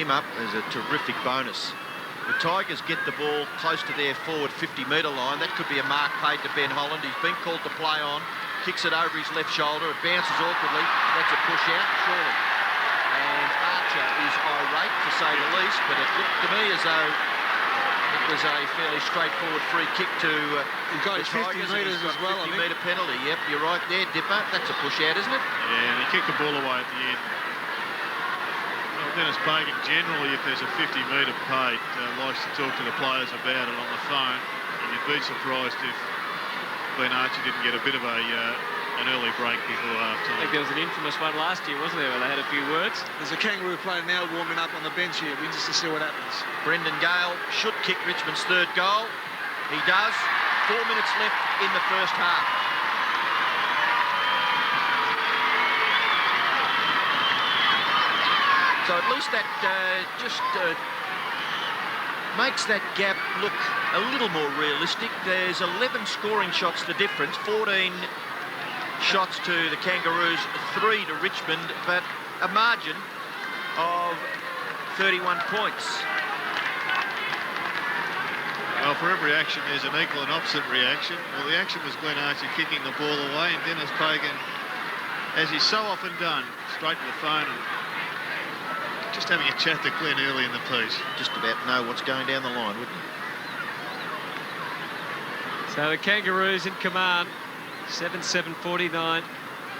him up as a terrific bonus. The Tigers get the ball close to their forward 50-metre line. That could be a mark paid to Ben Holland. He's been called to play on. Kicks it over his left shoulder. It bounces awkwardly. That's a push out, surely. And Archer is irate, to say the least, but it looked to me as though it was a fairly straightforward free kick to He got his 50 metres as well, I think. 50-metre penalty. Yep, you're right there, Dipper. That's a push out, isn't it? Yeah, and he kicked the ball away at the end. Well, Dennis Pagan, generally, if there's a 50-metre paid, likes to talk to the players about it on the phone. And you'd be surprised if Glenn Archer didn't get a bit of an early break before half-time. I think there was an infamous one last year, wasn't there, where they had a few words? There's a Kangaroo player now warming up on the bench here. We're interested to see what happens. Brendon Gale should kick Richmond's third goal. He does. 4 minutes left in the first half. So at least that just makes that gap look a little more realistic. There's 11 scoring shots the difference, 14 shots to the Kangaroos, 3 to Richmond, but a margin of 31 points. Well, for every action, there's an equal and opposite reaction. Well, the action was Glenn Archer kicking the ball away, and Dennis Pagan, as he's so often done, straight to the phone and just having a chat to Glenn early in the piece. Just about know what's going down the line, wouldn't you? So the Kangaroos in command, 7-7-49.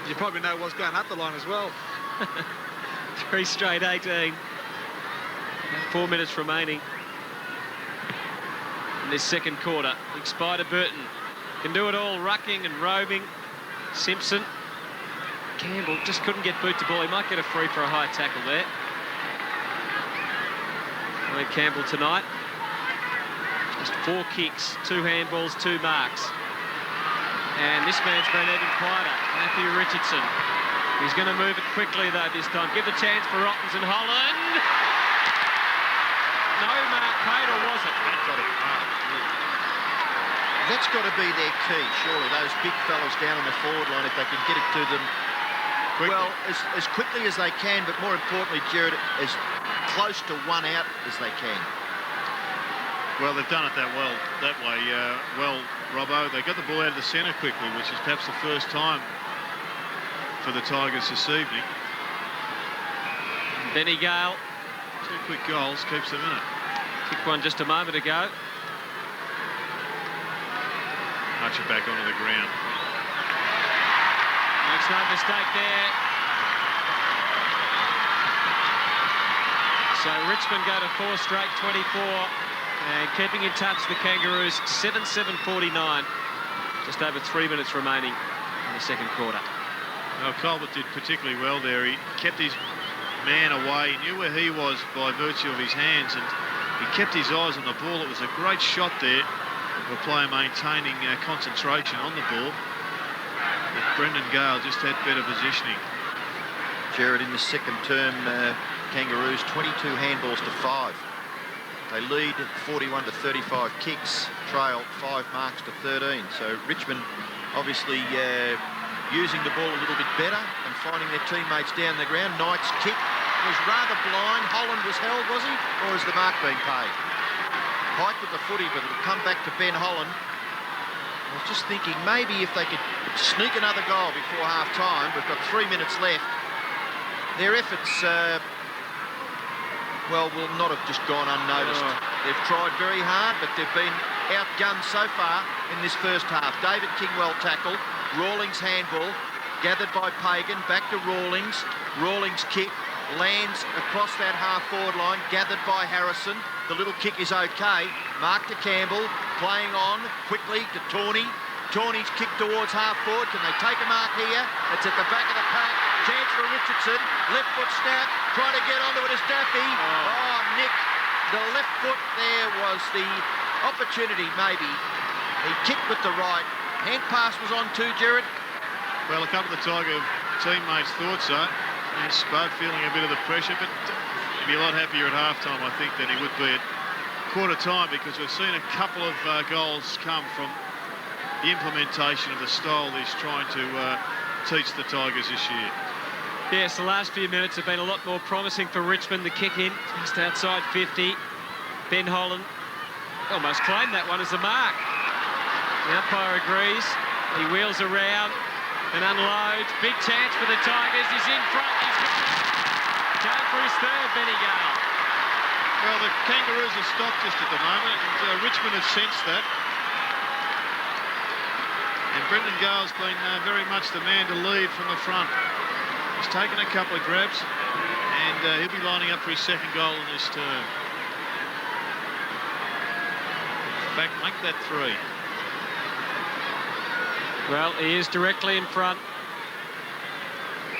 You probably know what's going up the line as well. 3 straight 18. 4 minutes remaining in this second quarter. Big Spider Burton can do it all, rucking and roaming. Simpson. Campbell just couldn't get boot to ball. He might get a free for a high tackle there. Campbell tonight. Just 4 kicks, 2 handballs, 2 marks. And this man's been even quieter, Matthew Richardson. He's going to move it quickly, though, this time. Give the chance for Rottens and Holland. No mark paid, or was it? That's got to be their key, surely. Those big fellas down on the forward line, if they can get it to them quickly. Well, as quickly as they can, but more importantly, Jared, as close to 1 out as they can. Well, they've done it that way. Well, Robbo, they got the ball out of the centre quickly, which is perhaps the first time for the Tigers this evening. Benny Gale. 2 quick goals, keeps them in it. Kicked one just a moment ago. Archer back onto the ground. Makes no mistake there. So Richmond go to 4 straight, 24. And keeping in touch, the Kangaroos, 7-7-49. Just over 3 minutes remaining in the second quarter. Well, Colbert did particularly well there. He kept his man away. He knew where he was by virtue of his hands, and he kept his eyes on the ball. It was a great shot there of a player maintaining concentration on the ball. But Brendon Gale just had better positioning. Jared, in the second term, Kangaroos 22 handballs to 5. They lead 41-35 kicks, trail 5 marks to 13. So Richmond obviously using the ball a little bit better and finding their teammates down the ground. Knight's kick was rather blind. Holland was held, was he? Or is the mark being paid? Pike with the footy, but it'll come back to Ben Holland. I was just thinking maybe if they could sneak another goal before half-time. We've got 3 minutes left. Their efforts, well, will not have just gone unnoticed. They've tried very hard, but they've been outgunned so far in this first half. David Kingwell tackle, Rawlings handball, gathered by Pagan, back to Rawlings. Rawlings kick, lands across that half-forward line, gathered by Harrison. The little kick is okay. Mark to Campbell, playing on quickly to Tawney. Tawney's kick towards half-forward. Can they take a mark here? It's at the back of the pack. Chance for Richardson. Left foot snap. Trying to get onto it is Daffy. Oh, Nick. The left foot there was the opportunity, maybe. He kicked with the right. Hand pass was on too, Jared. Well, a couple of the Tiger teammates thought so. And Spud feeling a bit of the pressure, but he'd be a lot happier at half-time, I think, than he would be at quarter time, because we've seen a couple of goals come from the implementation of the style he's trying to teach the Tigers this year. Yes, the last few minutes have been a lot more promising for Richmond. The kick in just outside 50. Ben Holland almost claimed that one as a mark. The umpire agrees. He wheels around and unloads. Big chance for the Tigers. He's in front. He's going for his third, Benny Gale. Well, the Kangaroos have stopped just at the moment, and Richmond has sensed that. And Brendon Gale's been very much the man to lead from the front. He's taken a couple of grabs, and he'll be lining up for his second goal in this term. In fact, make that 3. Well, he is directly in front.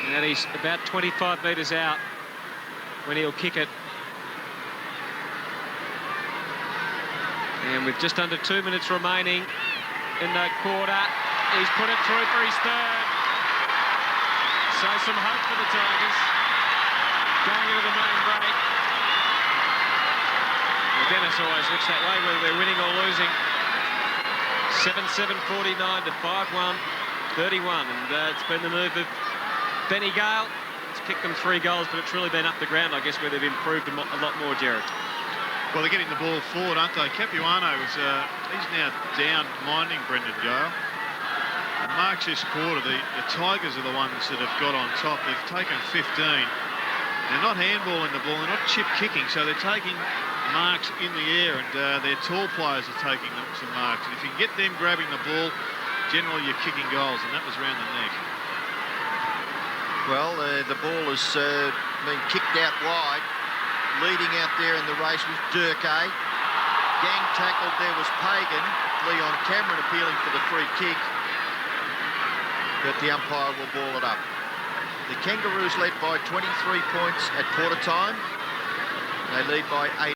And he's about 25 metres out when he'll kick it. And with just under 2 minutes remaining in that quarter, he's put it through for his third. So some hope for the Tigers going into the main break. Well, Dennis always looks that way, whether they're winning or losing. 7-7, 49 to 5-1, 31. And it's been the move of Benny Gale. It's kicked them 3 goals, but it's really been up the ground, I guess, where they've improved a lot more, Jared. Well, they're getting the ball forward, aren't they? Capuano he's now down minding Brendon Gale. And marks this quarter, the Tigers are the ones that have got on top. They've taken 15. They're not handballing the ball, they're not chip kicking, so they're taking marks in the air, and their tall players are taking some marks. And if you can get them grabbing the ball, generally you're kicking goals, and that was round the neck. Well, the ball has been kicked out wide. Leading out there in the race was Durkee. Gang tackled there was Pagan. Leon Cameron appealing for the free kick. But the umpire will ball it up. The Kangaroos led by 23 points at quarter time. They lead by 8.